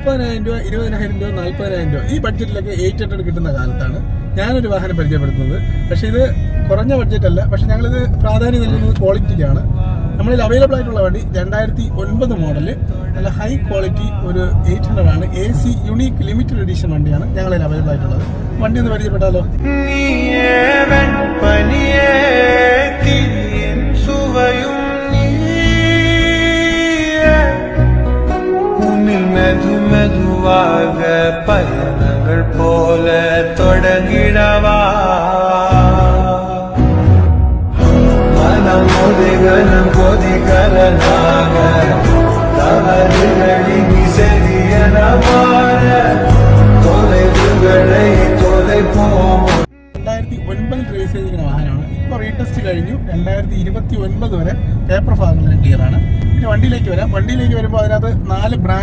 30,000 രൂപ, 20,000 രൂപ, 40,000 രൂപ ഈ ബഡ്ജറ്റിലൊക്കെ 800 കിട്ടുന്ന കാലത്താണ് ഞാനൊരു വാഹനം പരിചയപ്പെടുത്തുന്നത്. പക്ഷേ ഇത് കുറഞ്ഞ ബഡ്ജറ്റ് അല്ല, പക്ഷെ ഞങ്ങളിത് പ്രാധാന്യം നൽകുന്നത് ക്വാളിറ്റിക്കാണ്. നമ്മളിൽ അവൈലബിൾ ആയിട്ടുള്ള വണ്ടി 2009 മോഡല്, നല്ല ഹൈ ക്വാളിറ്റി ഒരു 800 ആണ്. AC യുണീക്ക് ലിമിറ്റഡ് എഡിഷൻ വണ്ടിയാണ് ഞങ്ങളിൽ അവൈലബിൾ ആയിട്ടുള്ളത്. വണ്ടി ഒന്ന് പരിചയപ്പെട്ടാലോ? மெதுவாக பயணங்கள் போல தொடங்கிடவா மனம் கொதிகலம் கொதிகலனாக தவறுகளின் செறியனமான தொலைவுகளை தொலைப்போம். 2009 റേസ് ചെയ്തിരിക്കുന്ന വാഹനമാണ്. ഇപ്പോൾ റീടെസ്റ്റ് കഴിഞ്ഞു. 2029 വരെ പേപ്പർ ഭാഗങ്ങൾ ക്ലിയർ ആണ്. പിന്നെ വണ്ടിയിലേക്ക് വരുമ്പോൾ അതിനകത്ത് 4 ബ്രാൻഡ്